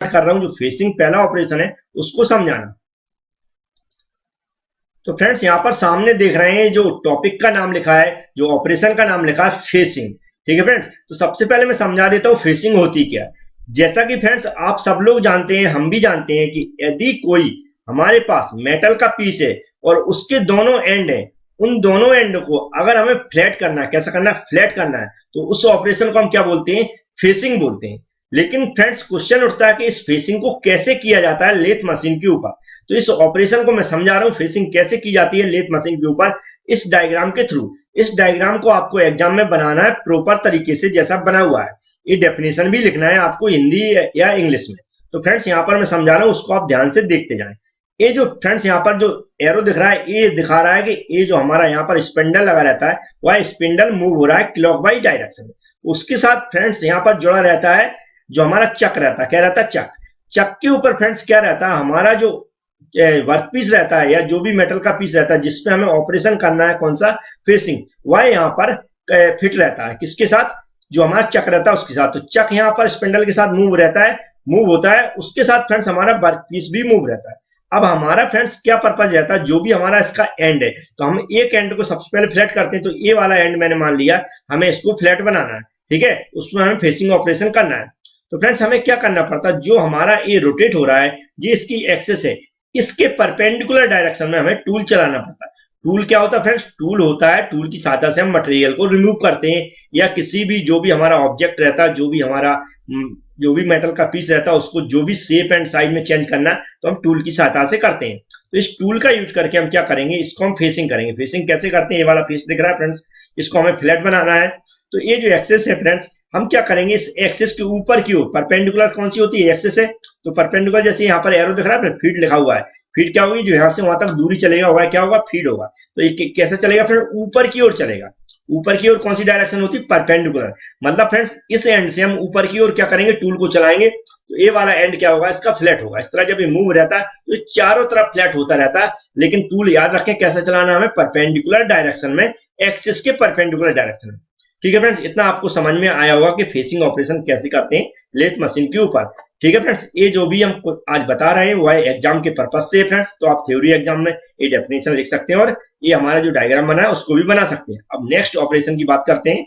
कर रहा हूं, जो फेसिंग पहला ऑपरेशन है उसको समझाना। तो फ्रेंड्स यहाँ पर सामने देख रहे हैं जो टॉपिक का नाम लिखा है, जो ऑपरेशन का नाम लिखा है फेसिंग। ठीक है फ्रेंड्स, तो सबसे पहले मैं समझा देता हूँ फेसिंग होती क्या है। जैसा कि फ्रेंड्स आप सब लोग जानते हैं, हम भी जानते हैं कि यदि कोई हमारे पास मेटल का पीस है और उसके दोनों एंड है, उन दोनों एंड को अगर हमें फ्लैट करना है, कैसा करना है, फ्लैट करना है, तो उस ऑपरेशन को हम क्या बोलते हैं, फेसिंग बोलते हैं। लेकिन फ्रेंड्स क्वेश्चन उठता है कि इस फेसिंग को कैसे किया जाता है लेथ मशीन के ऊपर। तो इस ऑपरेशन को मैं समझा रहा हूं, फेसिंग कैसे की जाती है लेथ मशीन के ऊपर, इस डायग्राम के थ्रू। इस डायग्राम को आपको एग्जाम में बनाना है प्रॉपर तरीके से जैसा बना हुआ है। ये डेफिनेशन भी लिखना है आपको हिंदी या इंग्लिश में। तो फ्रेंड्स यहाँ पर मैं समझा रहा हूं, उसको आप ध्यान से देखते जाएं। ये जो फ्रेंड्स यहाँ पर जो एरो दिख रहा है, ये दिखा रहा है कि ये जो हमारा यहाँ पर स्पिंडल लगा रहता है, वह स्पिंडल मूव हो रहा है क्लॉकवाइज डायरेक्शन में। उसके साथ फ्रेंड्स यहाँ पर जुड़ा रहता है जो हमारा चक रहता है, क्या रहता है, चक। चक के ऊपर फ्रेंड्स क्या रहता है, हमारा जो वर्क पीस रहता है या जो भी मेटल का पीस रहता है जिसपे हमें ऑपरेशन करना है, कौन सा, फेसिंग, वह यहाँ पर फिट रहता है। किसके साथ, जो हमारा चक रहता है उसके साथ। तो चक यहाँ पर स्पिंडल के साथ मूव रहता है, मूव होता है, उसके साथ फ्रेंड्स हमारा वर्क पीस भी मूव रहता है। अब हमारा फ्रेंड्स क्या पर्पज रहता है, जो भी हमारा इसका एंड है, तो हम एक एंड को सबसे पहले फ्लैट करते हैं। तो ये वाला एंड मैंने मान लिया, हमें इसको फ्लैट बनाना है, ठीक है, उसमें हमें फेसिंग ऑपरेशन करना है। तो फ्रेंड्स हमें क्या करना पड़ता है, जो हमारा ये रोटेट हो रहा है, ये इसकी एक्सेस है, इसके परपेंडिकुलर डायरेक्शन में हमें टूल चलाना पड़ता है। टूल क्या होता है फ्रेंड्स, टूल होता है, टूल की सहायता से हम मटेरियल को रिमूव करते हैं, या किसी भी जो भी हमारा ऑब्जेक्ट रहता है, जो भी हमारा जो भी मेटल का पीस रहता है, उसको जो भी शेप एंड साइज में चेंज करना है, तो हम टूल की सहायता से करते हैं। तो इस टूल का यूज करके हम क्या करेंगे, इसको हम फेसिंग करेंगे। फेसिंग कैसे करते हैं, ये वाला पीस दिख रहा है फ्रेंड्स, इसको हमें फ्लैट बनाना है। तो ये जो एक्सेस है फ्रेंड्स, हम क्या करेंगे, इस एक्सेस के ऊपर की ओर परपेंडिकुलर कौन सी होती है, एक्सेस है, तो परपेंडिकुलर जैसे यहाँ पर एरो दिख रहा है, फीड लिखा हुआ है, फीड क्या होगी, जो यहाँ से वहां तक दूरी चलेगा वह क्या होगा, फीड होगा। तो ये कैसे चलेगा फ्रेंड, ऊपर की ओर चलेगा। ऊपर की ओर कौन सी डायरेक्शन होती है, परपेंडिकुलर। मतलब फ्रेंड्स इस एंड से हम ऊपर की ओर क्या करेंगे, टूल को चलाएंगे, तो ये वाला एंड क्या होगा, इसका फ्लैट होगा। इस तरह जब ये मूव रहता है तो चारों तरफ फ्लैट होता रहता है। लेकिन टूल याद रखें कैसे चलाना, हमें परपेंडिकुलर डायरेक्शन में, एक्सिस के परपेंडिकुलर डायरेक्शन में। ठीक है फ्रेंड्स, इतना आपको समझ में आया होगा कि फेसिंग ऑपरेशन कैसे करते हैं लेथ मशीन के ऊपर। ठीक है फ्रेंड्स, ये जो भी हम आज बता रहे हैं वह एग्जाम के पर्पज से है फ्रेंड्स। तो आप थ्योरी एग्जाम में ये डेफिनेशन लिख सकते हैं और ये हमारा जो डायग्राम बना है उसको भी बना सकते हैं। अब नेक्स्ट ऑपरेशन की बात करते हैं।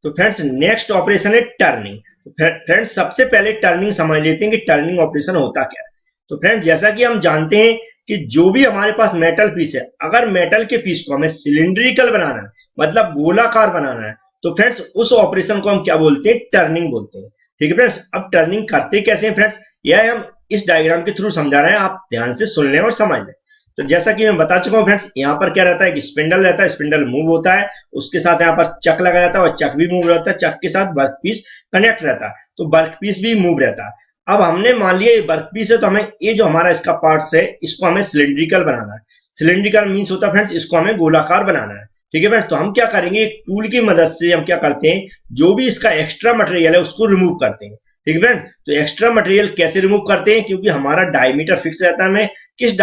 तो फ्रेंड्स नेक्स्ट ऑपरेशन है टर्निंग। तो फ्रेंड्स सबसे पहले टर्निंग समझ लेते हैं कि टर्निंग ऑपरेशन होता क्या है। तो फ्रेंड्स जैसा कि हम जानते हैं कि जो भी हमारे पास मेटल पीस है, अगर मेटल के पीस को हमें सिलिंड्रिकल बनाना है, मतलब गोलाकार बनाना है, तो फ्रेंड्स उस ऑपरेशन को हम क्या बोलते हैं, टर्निंग बोलते हैं। ठीक है फ्रेंड्स, अब टर्निंग करते कैसे हैं फ्रेंड्स, यह हम इस डायग्राम के थ्रू समझा रहे हैं, आप ध्यान से सुन लें और समझ लें। तो जैसा कि मैं बता चुका हूं फ्रेंड्स, यहाँ पर क्या रहता है कि स्पिंडल रहता है, स्पिंडल मूव होता है, उसके साथ यहाँ पर चक लगा रहता है और चक भी मूव रहता है, चक के साथ वर्क पीस कनेक्ट रहता है, तो वर्क पीस भी मूव रहता है। अब हमने मान लिया ये वर्क पीस है, तो हमें ये जो हमारा इसका पार्ट्स है, इसको हमें सिलिंड्रिकल बनाना है। सिलिंड्रिकल मीन्स होता है फ्रेंड्स, इसको हमें गोलाकार बनाना है। ठीक है फ्रेंड्स, तो हम क्या करेंगे, एक टूल की मदद से हम क्या करते हैं, जो भी इसका एक्स्ट्रा मटेरियल है उसको रिमूव करते हैं। ठीक है फ्रेंड्स, तो एक्स्ट्रा मटेरियल कैसे रिमूव करते हैं, क्योंकि हमारा डायमीटर फिक्स रहता है, हमें किस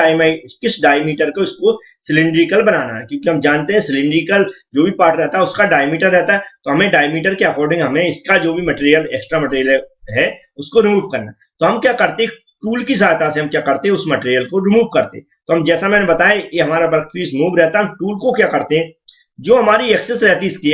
डायमीटर को इसको सिलिंड्रिकल बनाना है, क्योंकि हम जानते हैं सिलिंड्रिकल जो भी पार्ट रहता है उसका डायमीटर रहता है, तो हमें डायमीटर के अकॉर्डिंग हमें इसका जो भी मटेरियल एक्स्ट्रा मटेरियल है उसको रिमूव करना। तो हम क्या करते हैं, टूल की सहायता से हम क्या करते हैं, उस मटेरियल को रिमूव करते हैं। तो हम जैसा मैंने बताया, ये हमारा वर्कपीस मूव रहता है, हम टूल को क्या करते हैं, जो हमारी एक्सिस रहती है, इसकी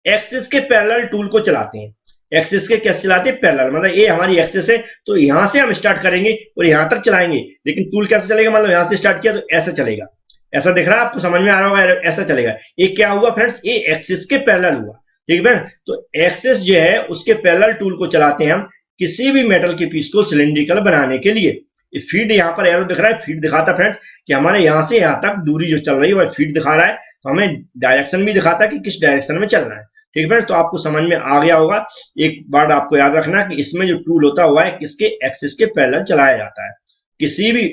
एक्सिस के पैरेलल टूल को चलाते हैं। एक्सिस के कैसे चलाते हैं, पैरेलल, मतलब ये हमारी एक्सिस है, तो यहां से हम स्टार्ट करेंगे और यहां तक चलाएंगे। लेकिन टूल कैसे चलेगा, मतलब यहां से स्टार्ट किया तो ऐसा चलेगा, ऐसा दिख रहा है आपको, समझ में आ रहा होगा, ऐसा चलेगा। ये क्या हुआ फ्रेंड्स, ये एक्सिस के पैरेलल हुआ। ठीक है, तो एक्सिस जो है उसके पैरेलल टूल को चलाते हैं हम किसी भी मेटल के पीस को सिलिंड्रिकल बनाने के लिए। फीड यहाँ पर एरो दिख रहा है, फीड दिखाता फ्रेंड्स कि हमारे यहाँ से यहाँ तक दूरी जो चल रही है वह फीड दिखा रहा है, तो हमें डायरेक्शन भी दिखाता है कि किस डायरेक्शन में चलना है। ठीक है फ्रेंड्स, तो आपको समझ में आ गया होगा। एक बात आपको याद रखना कि इसमें जो टूल होता हुआ है किसके एक्सिस के पैरेलल चलाया जाता है, किसी भी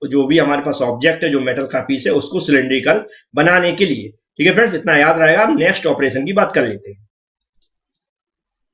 जो भी हमारे पास ऑब्जेक्ट है, जो मेटल का पीस है, उसको सिलिंड्रिकल बनाने के लिए। ठीक है फ्रेंड्स, इतना याद रहेगा। हम नेक्स्ट ऑपरेशन की बात कर लेते हैं।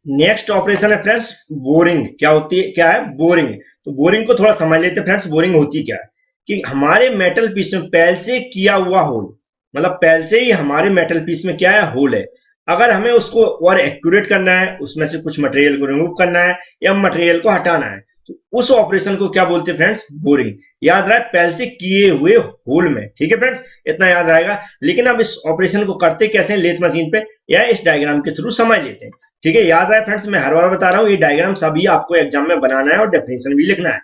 नेक्स्ट ऑपरेशन है फ्रेंड्स बोरिंग। क्या होती है, क्या है, बोरिंग। तो बोरिंग को थोड़ा समझ लेते हैं फ्रेंड्स। बोरिंग होती क्या है कि हमारे मेटल पीस में पहले से किया हुआ होल, मतलब पहले से ही हमारे मेटल पीस में क्या है, होल है, अगर हमें उसको और एक्यूरेट करना है, उसमें से कुछ मटेरियल को रिमूव करना है या मटेरियल को हटाना है, तो उस ऑपरेशन को क्या बोलते हैं फ्रेंड्स? बोरिंग। याद रहे पहले से किए हुए होल में, ठीक है फ्रेंड्स, इतना याद रहेगा। लेकिन अब इस ऑपरेशन को करते कैसे हैं लेथ मशीन पे, या इस डायग्राम के थ्रू समझ लेते हैं। ठीक है, याद रहे फ्रेंड्स, मैं हर बार बता रहा हूँ ये डायग्राम सभी आपको एग्जाम में बनाना है और डेफिनेशन भी लिखना है।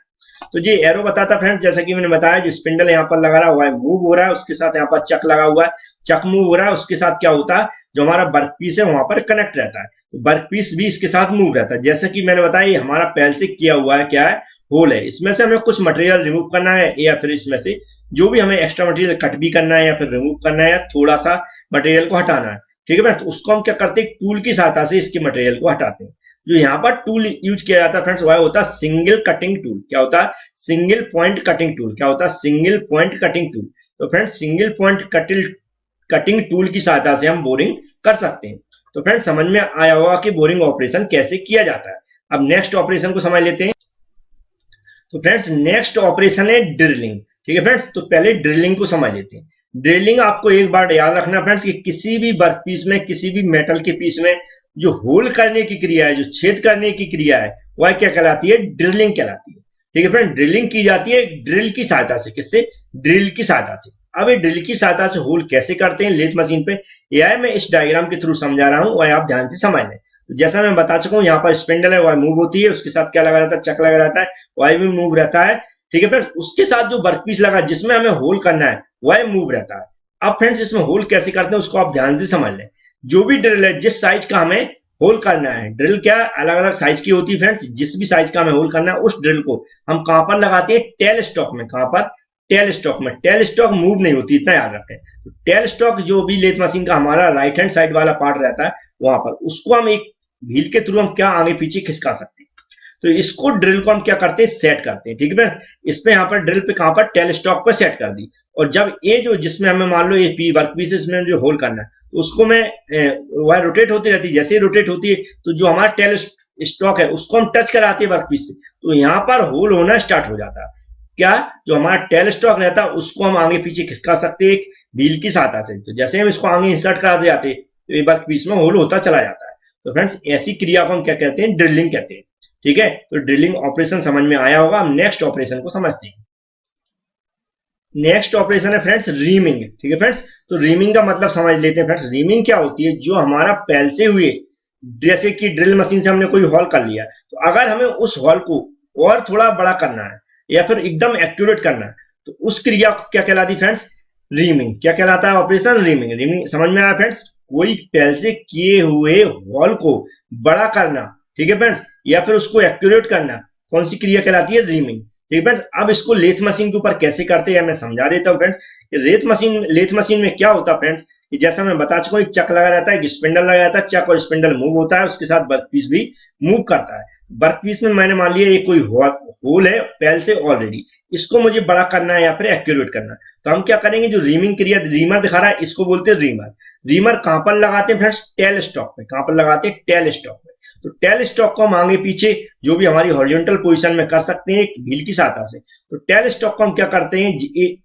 तो ये एरो बताता फ्रेंड्स, जैसा कि मैंने बताया, जो स्पिंडल यहाँ पर लगा रहा है मूव हो रहा है, उसके साथ यहाँ पर चक लगा हुआ है, चक मूव हो रहा है, उसके साथ क्या होता है, जो हमारा वर्क पीस है वहां पर कनेक्ट रहता है, तो वर्क पीस भी इसके साथ मूव रहता है। जैसा कि मैंने बताया, ये हमारा पहले से किया हुआ है, क्या है, होल है। इसमें से हमें कुछ मटेरियल रिमूव करना है, या फिर इसमें से जो भी हमें एक्स्ट्रा मटेरियल कट भी करना है या फिर रिमूव करना है, या थोड़ा सा मटेरियल को हटाना है। ठीक है फ्रेंड्स, उसको हम क्या करते हैं, टूल की सहायता से इसके मटेरियल को हटाते हैं। जो यहाँ पर टूल यूज किया जाता है फ्रेंड्स, वह होता है सिंगल कटिंग टूल। क्या होता है? Single point cutting tool. क्या होता है? Single point cutting tool. तो friends, single point cutting tool की सहायता से हम बोरिंग कर सकते हैं। तो फ्रेंड्स, समझ में आया होगा कि बोरिंग ऑपरेशन कैसे किया जाता है। अब नेक्स्ट ऑपरेशन को समझ लेते हैं। तो फ्रेंड्स, नेक्स्ट ऑपरेशन है ड्रिलिंग। ठीक है फ्रेंड्स, तो पहले ड्रिलिंग को समझ लेते हैं। ड्रिलिंग आपको एक बार याद रखना फ्रेंड्स, कि किसी भी वर्क पीस में, किसी भी मेटल के पीस में जो होल करने की क्रिया है, जो छेद करने की क्रिया है, वह क्या कहलाती है? ड्रिलिंग कहलाती है। ठीक है फ्रेंड, ड्रिलिंग की जाती है ड्रिल की सहायता से। किससे? ड्रिल की सहायता से। अब ये ड्रिल की सहायता से होल कैसे करते हैं लेथ मशीन पे, यह मैं इस डायग्राम के थ्रू समझा रहा हूं, और आप ध्यान से समझ लें। तो जैसा मैं बता चुका हूं, यहाँ पर स्पिंडल है, वह मूव होती है, उसके साथ क्या लगा रहता है? चक लगा रहता है, वह भी मूव रहता है। ठीक है फ्रेंड्स, उसके साथ जो वर्क पीस लगा जिसमें हमें होल करना है, वह मूव रहता है। अब फ्रेंड्स, इसमें होल कैसे करते हैं उसको आप ध्यान से समझ लें। जो भी ड्रिल है, जिस साइज का हमें होल करना है, ड्रिल क्या अलग अलग साइज की होती है फ्रेंड्स, जिस भी साइज का हमें होल करना है, उस ड्रिल को हम कहां पर लगाते हैं? टेल स्टॉक में। कहां पर? टेल स्टॉक में। टेल स्टॉक मूव नहीं होती, इतना याद रखें। तो टेल स्टॉक जो भी लेथ मशीन का हमारा राइट हैंड साइड वाला पार्ट रहता है, वहां पर उसको हम एक व्हील के थ्रू हम क्या आगे पीछे खिसका सकते हैं। तो इसको ड्रिल को हम क्या करते हैं? सेट करते हैं। ठीक है फ्रेंड्स, इस पे यहाँ पर ड्रिल पे कहां पर? टेल स्टॉक पर सेट कर दी। और जब ये जो जिसमें हमें मान लो ये पी वर्क पीस इसमें जो होल करना है, तो उसको मैं वह रोटेट होती रहती है। जैसे ही रोटेट होती है, तो जो हमारा टेल स्टॉक है उसको हम टच कराते हैं वर्क पीस से, तो यहाँ पर होल होना स्टार्ट हो जाता है। क्या? जो हमारा टेल स्टॉक रहता है उसको हम आगे पीछे खिसका सकते हैं एक व्हील की सहायता से। तो जैसे हम इसको आगे इंसर्ट कराते जाते हैं, तो ये वर्क पीस में होल होता चला जाता है। तो फ्रेंड्स, ऐसी क्रिया को हम क्या कहते हैं? ड्रिलिंग कहते हैं। ठीक है, तो ड्रिलिंग ऑपरेशन समझ में आया होगा। हम नेक्स्ट ऑपरेशन को समझते हैं। नेक्स्ट ऑपरेशन है फ्रेंड्स रीमिंग। ठीक है फ्रेंड्स, तो रीमिंग का मतलब समझ लेते हैं फ्रेंड्स। रीमिंग क्या होती है? जो हमारा पहले से हुए, जैसे कि ड्रिल मशीन से हमने कोई हॉल कर लिया, तो अगर हमें उस हॉल को और थोड़ा बड़ा करना है या फिर एकदम एक्यूरेट करना है, तो उस क्रिया को क्या कहलाती है फ्रेंड्स? रीमिंग। क्या कहलाता है ऑपरेशन? रीमिंग। रीमिंग समझ में आया फ्रेंड्स? कोई पहले से किए हुए हॉल को बड़ा करना, ठीक है फ्रेंड्स, या फिर उसको एक्यूरेट करना, कौन सी क्रिया कहलाती है? रीमिंग। ठीक है फ्रेंड्स, अब इसको लेथ मशीन के ऊपर कैसे करते हैं मैं समझा देता हूं फ्रेंड्स। लेथ मशीन में क्या होता है फ्रेंड्स, जैसा मैं बता चुका हूं, एक चक लगा रहता है, एक स्पिंडल लगा रहता है, चक और स्पिंडल मूव होता है, उसके साथ वर्क पीस भी मूव करता है। वर्क पीस में मैंने मान लिया ये कोई होल है पहले से ऑलरेडी, इसको मुझे बड़ा करना है या फिर एक्यूरेट करना है, तो हम क्या करेंगे? जो रीमिंग क्रिया रीमर दिखा रहा है, इसको बोलते हैं रीमर। रीमर कहां पर लगाते हैं फ्रेंड्स? टेल स्टॉक में। कहां पर लगाते हैं? टेल स्टॉक में। तो टेल स्टॉक को हम आगे पीछे जो भी हमारी हॉरिजॉन्टल पोजीशन में कर सकते हैं एक व्हील की सहायता से। तो टेल स्टॉक को हम क्या करते हैं?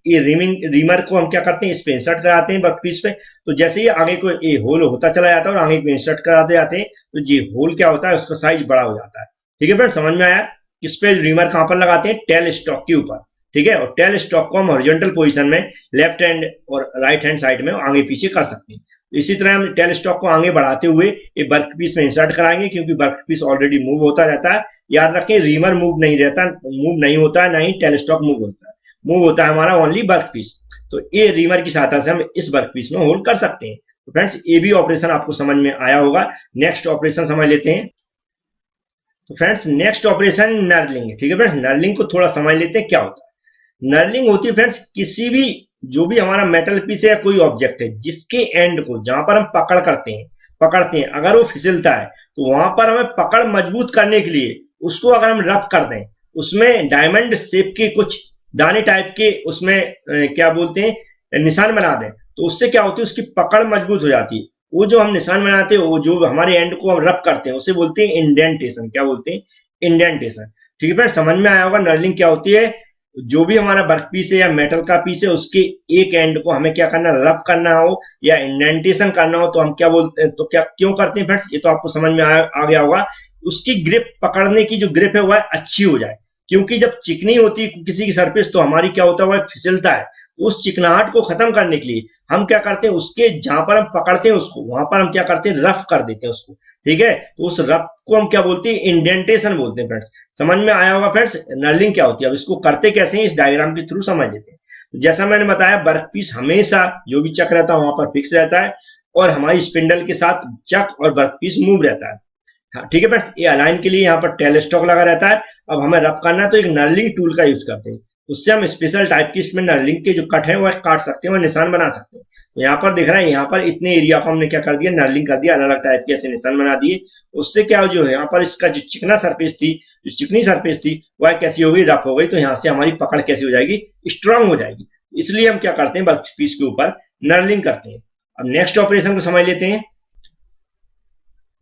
ये रीमर को हम क्या करते हैं? इस पे इंसर्ट कराते हैं वर्क पीस पे। तो जैसे ही आगे को ये होल होता चला जाता है और आगे को इंसर्ट कराते जाते हैं, तो ये होल क्या होता है? उसका साइज बड़ा हो जाता है। ठीक है फ्रेंड, समझ में आया? इस पे रीमर कहां पर लगाते हैं? टेल स्टॉक के ऊपर। ठीक है, और टेल स्टॉक को हम हॉरिजॉन्टल पोजीशन में लेफ्ट हैंड और राइट हैंड साइड में आगे पीछे कर सकते हैं। इसी तरह हम टेल स्टॉक को आगे बढ़ाते हुए ये वर्क पीस में इंसर्ट कराएंगे, क्योंकि वर्क पीस ऑलरेडी मूव होता रहता है। याद रखें, रीमर मूव नहीं होता है, ना ही टेल स्टॉक मूव होता है। मूव होता है हमारा ओनली वर्क पीस। तो ये रीमर की सहायता से हम इस वर्क पीस में होल्ड कर सकते हैं। तो फ्रेंड्स, ये भी ऑपरेशन आपको समझ में आया होगा। नेक्स्ट ऑपरेशन समझ लेते हैं। तो फ्रेंड्स, नेक्स्ट ऑपरेशन नर्लिंग। ठीक है फ्रेंड्स, नर्लिंग को थोड़ा समझ लेते हैं क्या होता है। नर्लिंग होती है फ्रेंड्स, किसी भी जो भी हमारा मेटल पीस है या कोई ऑब्जेक्ट है, जिसके एंड को जहां पर हम पकड़ते हैं, अगर वो फिसलता है, तो वहां पर हमें पकड़ मजबूत करने के लिए उसको अगर हम रफ कर दें, उसमें डायमंड शेप के कुछ दाने टाइप के उसमें क्या बोलते हैं, निशान बना दें, तो उससे क्या होती है? उसकी पकड़ मजबूत हो जाती है। वो जो हम निशान बनाते हैं, वो जो हमारे एंड को हम रफ करते हैं, उसे बोलते हैं इंडेंटेशन। क्या बोलते हैं? इंडेंटेशन। ठीक है फ्रेंड, समझ में आया होगा नर्लिंग क्या होती है। जो भी हमारा वर्क पीस है या मेटल का पीस है उसके एक एंड को हमें क्या करना, रफ करना हो या इंडेंटेशन करना हो तो हम क्या बोलते हैं, तो क्या क्यों करते हैं फ्रेंड्स, ये तो आपको समझ में आ गया होगा। उसकी ग्रिप, पकड़ने की जो ग्रिप है वह अच्छी हो जाए, क्योंकि जब चिकनी होती है किसी की सरफेस तो हमारी क्या होता है, वह फिसलता है। उस चिकनाहट को खत्म करने के लिए हम क्या करते हैं, उसके जहां पर हम पकड़ते हैं उसको वहां पर हम क्या करते हैं, रफ कर देते हैं उसको। ठीक है, तो उस रफ को हम क्या बोलते हैं, इंडेंटेशन बोलते हैं फ्रेंड्स। समझ में आया होगा फ्रेंड्स नर्लिंग क्या होती है। अब इसको करते कैसे हैं, इस डायग्राम के थ्रू समझ लेते हैं। तो जैसा मैंने बताया, वर्क पीस हमेशा जो भी चक रहता है वहां पर फिक्स रहता है और हमारी स्पिंडल के साथ चक और वर्क पीस मूव रहता है। हाँ ठीक है फ्रेंड्स, ये अलाइन के लिए यहाँ पर टेल स्टॉक लगा रहता है। अब हमें रफ करना है तो एक नर्लिंग टूल का यूज करते हैं, उससे हम स्पेशल टाइप की इसमें नर्लिंग के जो कट है वह काट सकते हैं और निशान बना सकते हैं। तो यहाँ पर दिख रहा है, यहाँ पर इतने एरिया को हमने क्या कर दिया, नर्लिंग कर दिया, अलग अलग टाइप के ऐसे निशान बना दिए। उससे क्या हो, जो है यहाँ पर इसका जो चिकना सरफेस थी, जो चिकनी सरफेस थी वह कैसी हो गई, रफ हो गई। तो यहाँ से हमारी पकड़ कैसी हो जाएगी, स्ट्रांग हो जाएगी। इसलिए हम क्या करते हैं, वर्क पीस के ऊपर नर्लिंग करते हैं। अब नेक्स्ट ऑपरेशन को समझ लेते हैं।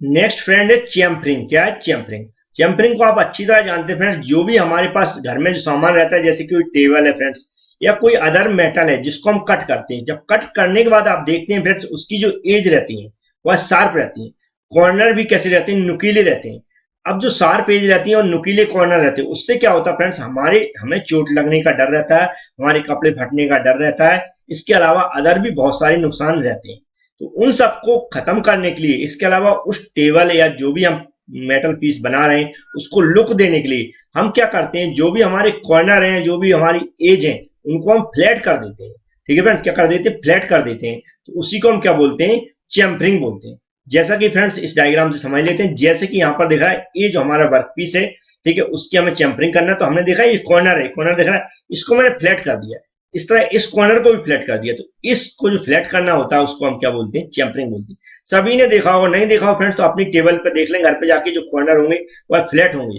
नेक्स्ट फ्रेंड है चैम्फरिंग। क्या है चैम्फरिंग? चैम्फरिंग को आप अच्छी तरह जानते हैं फ्रेंड्स, जो भी हमारे पास घर में जो सामान रहता है, जैसे कोई टेबल है फ्रेंड्स या कोई अदर मेटल है जिसको हम कट करते हैं, जब कट करने के बाद आप देखते हैं फ्रेंड्स उसकी जो एज रहती है वह शार्प रहती है, कॉर्नर भी कैसे रहते हैं, नुकीले रहते हैं। अब जो शार्प एज रहती है और नुकीले कॉर्नर रहते हैं, उससे क्या होता है फ्रेंड्स, हमें चोट लगने का डर रहता है, हमारे कपड़े फटने का डर रहता है। इसके अलावा अदर भी बहुत सारे नुकसान रहते हैं। तो उन सबको खत्म करने के लिए, इसके अलावा उस टेबल या जो भी हम मेटल पीस बना रहे हैं उसको लुक देने के लिए हम क्या करते हैं, जो भी हमारे कॉर्नर हैं, जो भी हमारी एज है, उनको हम फ्लैट कर देते हैं। ठीक है फ्रेंड्स, क्या कर देते हैं, फ्लैट कर देते हैं। तो उसी को हम क्या बोलते हैं, चैम्फरिंग बोलते हैं। जैसा कि फ्रेंड्स इस डायग्राम से समझ लेते हैं, जैसे कि यहाँ पर दिख रहा है ये जो हमारा वर्क पीस है, ठीक है, उसकी हमें चैम्फरिंग करना है। तो हमने देखा ये कॉर्नर है, कॉर्नर दिख रहा है, इसको मैंने फ्लैट कर दिया, इस तरह इस कॉर्नर को भी फ्लैट कर दिया। तो इसको जो फ्लैट करना होता है उसको हम क्या बोलते हैं, चैम्फरिंग बोलते हैं। सभी ने देखा होगा, नहीं देखा हो फ्रेंड्स तो अपनी टेबल पर देख लें, घर पे जाके जो कॉर्नर होंगे वह फ्लैट होंगे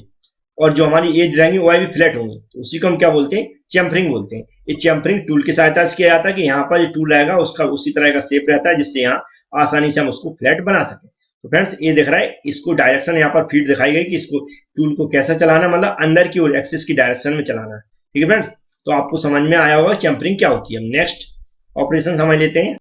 और जो हमारी एज रहेंगी वह भी फ्लैट होंगी। तो उसी को हम क्या बोलते हैं, चैम्फरिंग बोलते हैं। ये चैम्फरिंग टूल की सहायता से किया जाता है कि यहाँ पर जो टूल रहेगा उसका उसी तरह का शेप रहता है जिससे यहाँ आसानी से हम उसको फ्लैट बना सकें। तो फ्रेंड्स ये दिख रहा है, इसको डायरेक्शन यहाँ पर फीड दिखाई गई कि इसको टूल को कैसे चलाना, मतलब अंदर की ओर एक्सिस की डायरेक्शन में चलाना है। ठीक है फ्रेंड्स, तो आपको समझ में आया होगा चैम्फरिंग क्या होती है। नेक्स्ट ऑपरेशन समझ लेते हैं।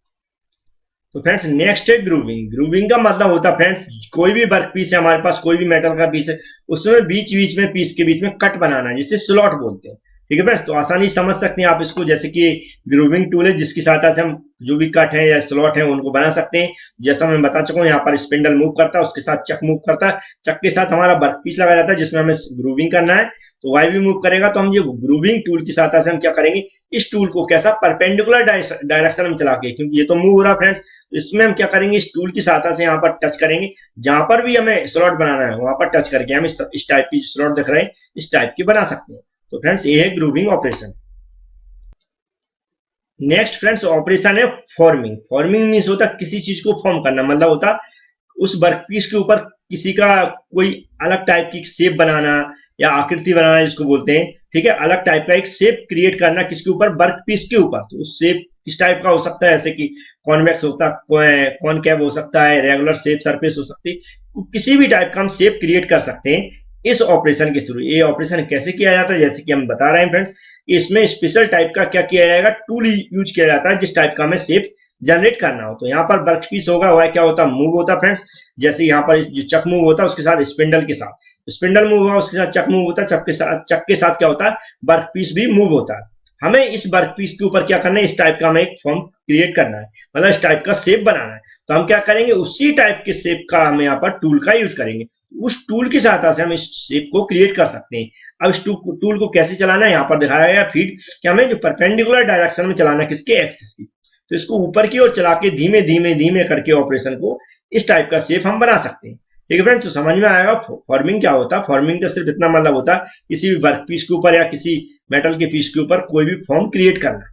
तो फ्रेंड्स नेक्स्ट है ग्रूविंग। ग्रूविंग का मतलब होता है फ्रेंड्स, कोई भी वर्क पीस है हमारे पास, कोई भी मेटल का पीस है, उसमें बीच बीच में पीस के बीच में कट बनाना है, जिसे स्लॉट बोलते हैं। ठीक है फ्रेंड्स, तो आसानी समझ सकते हैं आप इसको, जैसे कि ग्रूविंग टूल है जिसकी सहायता से हम जो भी कट है या स्लॉट है उनको बना सकते हैं। जैसा मैं बता चुका हूँ, यहाँ पर स्पिंडल मूव करता है, उसके साथ चक मूव करता है, चक के साथ हमारा वर्क पीस लगा रहता है जिसमें हमें ग्रूविंग करना है। तो वाई भी मूव करेगा, तो हम ये ग्रूविंग टूल की सहायता से हम क्या करेंगे, इस टूल को कैसा परपेंडिकुलर डायरेक्शन में चला के, क्योंकि ये तो मूव हो रहा है फ्रेंड्स, इसमें हम क्या करेंगे, इस टूल की सहायता से यहाँ पर टच करेंगे, जहां पर भी हमें स्लॉट बनाना है वहां पर टच करके हम इस टाइप की स्लॉट दिख रहे हैं इस टाइप की बना सकते हैं। तो फ्रेंड्स ये है grooving operation. Next friends operation है फॉर्मिंग। फॉर्मिंग मीन्स होता किसी चीज को फॉर्म करना, मतलब होता उस वर्क पीस के ऊपर किसी का कोई अलग टाइप की शेप बनाना या आकृति बनाना जिसको बोलते हैं। ठीक है, अलग टाइप का एक शेप क्रिएट करना किसके ऊपर, वर्क पीस के ऊपर। तो उस शेप किस टाइप का हो सकता है, जैसे कि कॉन्वेक्स होता है, कॉनकेव हो सकता है, रेगुलर शेप सरफेस हो सकती है, किसी भी टाइप का हम शेप क्रिएट कर सकते हैं इस ऑपरेशन के थ्रू। ये ऑपरेशन कैसे किया जाता है, जैसे कि हम बता रहे हैं फ्रेंड्स, इसमें स्पेशल टाइप का क्या किया जाएगा, टूल यूज किया जाता है जिस टाइप का हमें शेप जनरेट करना हो। तो यहाँ पर वर्क पीस होगा, वह क्या होता है, मूव होता है फ्रेंड्स। जैसे यहाँ पर जो चक मूव होता है उसके साथ स्पिंडल के साथ स्पिंडल मूव हुआ, उसके साथ चक मूव होता है, चक के साथ क्या होता है, वर्क पीस भी मूव होता है। हमें इस वर्क पीस के ऊपर क्या करना है, इस टाइप का हमें एक फॉर्म क्रिएट करना है, मतलब इस टाइप का शेप बनाना है। तो हम क्या करेंगे, उसी टाइप के शेप का हम यहाँ पर टूल का यूज करेंगे। उस टूल की सहायता से हम इस शेप को क्रिएट कर सकते हैं। अब इस टूल को कैसे चलाना है, यहाँ पर दिखाया गया फीड कि हमें जो परपेंडिकुलर डायरेक्शन में चलाना है, किसके, एक्सिस की। तो इसको ऊपर की ओर चला के धीमे धीमे धीमे करके ऑपरेशन को इस टाइप का शेप हम बना सकते हैं। ठीक है फ्रेंड्स, तो समझ में आएगा फॉर्मिंग क्या होता है। फॉर्मिंग का सिर्फ इतना मतलब होता है किसी भी वर्क पीस के ऊपर या किसी मेटल के पीस के ऊपर कोई भी फॉर्म क्रिएट करना।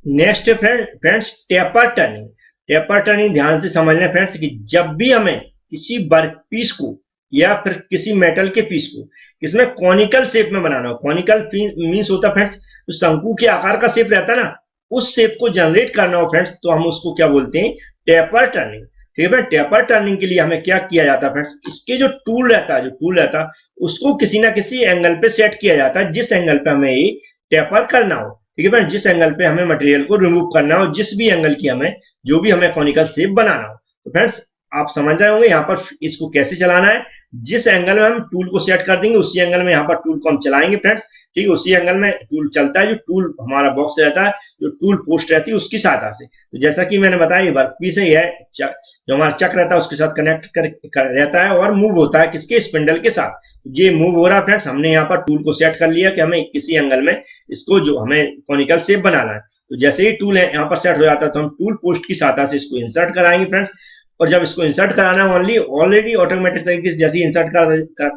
Next friends taper turning. Taper turning ध्यान से समझना फ्रेंड्स कि जब भी हमें किसी वर्क पीस को या फिर किसी मेटल के पीस को इसमें कॉनिकल शेप में बनाना हो, कॉनिकल मीन्स होता है फ्रेंड्स तो शंकु के आकार का शेप रहता है ना, उस शेप को जनरेट करना हो फ्रेंड्स, तो हम उसको क्या बोलते हैं, टेपर टर्निंग। ठीक है फ्रेंड। टेपर टर्निंग के लिए हमें क्या किया जाता है फ्रेंड्स, इसके जो टूल रहता है उसको किसी ना किसी एंगल पे सेट किया जाता है, जिस एंगल पे हमें ये टेपर करना हो। ठीक है फ्रेंड, जिस एंगल पे हमें मटेरियल को रिमूव करना हो, जिस भी एंगल की हमें जो भी हमें कॉनिकल शेप बनाना हो। तो फ्रेंड्स आप समझ रहे होंगे यहाँ पर इसको कैसे चलाना है। जिस एंगल में हम टूल को सेट कर देंगे उसी एंगल में यहाँ पर टूल को हम चलाएंगे फ्रेंड्स। ठीक है, उसी एंगल में टूल चलता है, जो टूल हमारा बॉक्स रहता है, जो टूल पोस्ट रहती है उसकी सहायता से। तो जैसा कि मैंने बताया ये वर्कपीस है, जो हमारा चक्र रहता है उसके साथ कनेक्ट कर रहता है और मूव होता है किसके, स्पिंडल के साथ। ये मूव हो रहा है फ्रेंड्स, हमने यहाँ पर टूल को सेट कर लिया कि हमें किसी एंगल में इसको जो हमें कॉनिकल शेप बनाना है। तो जैसे ही टूल है यहाँ पर सेट हो जाता है तो हम टूल पोस्ट की सहायता से इसको इंसर्ट कराएंगे फ्रेंड्स। और जब इसको इंसर्ट कराना ऑलरेडी ऑटोमेटिक तरीके से जैसे इंसर्ट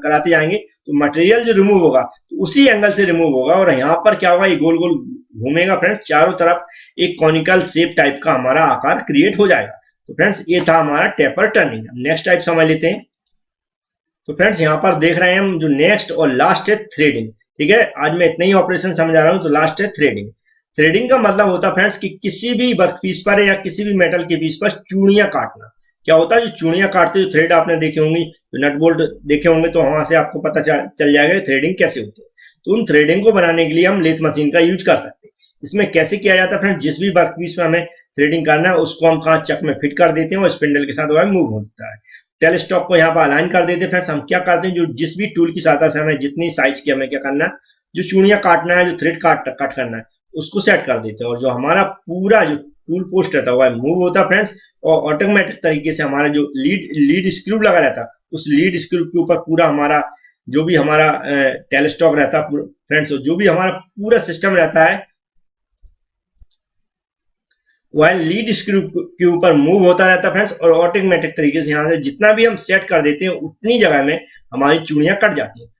कराते जाएंगे तो मटेरियल जो रिमूव होगा तो उसी एंगल से रिमूव होगा, और यहाँ पर क्या होगा, ये गोल गोल घूमेगा फ्रेंड्स, चारों तरफ एक कॉनिकल शेप टाइप का हमारा आकार क्रिएट हो जाएगा। तो फ्रेंड्स ये था हमारा टेपर टर्निंग। नेक्स्ट टाइप समझ लेते हैं। तो फ्रेंड्स यहाँ पर देख रहे हैं हम जो नेक्स्ट और लास्ट है थ्रेडिंग। ठीक है, आज मैं इतना ही ऑपरेशन समझा रहा हूँ। तो लास्ट है थ्रेडिंग। थ्रेडिंग का मतलब होता है फ्रेंड्स कि किसी भी वर्कपीस पर या किसी भी मेटल के पीस पर चूड़ियां काटना। क्या होता है, जो चूड़ियां काटते जो थ्रेड आपने देखे होंगे, जो नट बोल्ट देखे होंगे, तो वहां से आपको पता चल जाएगा थ्रेडिंग कैसे होती है। तो उन थ्रेडिंग को बनाने के लिए हम लेथ मशीन का यूज कर सकते हैं। इसमें कैसे किया जाता है फ्रेंड, जिस भी वर्कपीस में हमें थ्रेडिंग करना है उसको हम कहाँ चक में फिट कर देते हैं और स्पिंडल के साथ वह मूव होता है। टेलीस्टॉक को यहाँ पर अलाइन कर देते हैं फ्रेंड्स। हम क्या करते हैं, जो जिस भी टूल की सहायता से हमें जितनी साइज की हमें क्या करना है, जो चूड़ियां काटना है, जो थ्रेड कट करना है, उसको सेट कर देते हैं। और जो हमारा पूरा जो टूल पोस्ट रहता है वह मूव होता है फ्रेंड्स, और ऑटोमेटिक तरीके से हमारा जो लीड स्क्रू लगा रहता है उस लीड स्क्रू के ऊपर पूरा हमारा जो भी हमारा टेलीस्टॉक रहता है फ्रेंड्स, जो भी हमारा पूरा सिस्टम रहता है वह लीड स्क्रू के ऊपर मूव होता रहता है फ्रेंड्स, और ऑटोमेटिक तरीके से यहाँ से जितना भी हम सेट कर देते हैं उतनी जगह में हमारी चूड़ियां कट जाती हैं।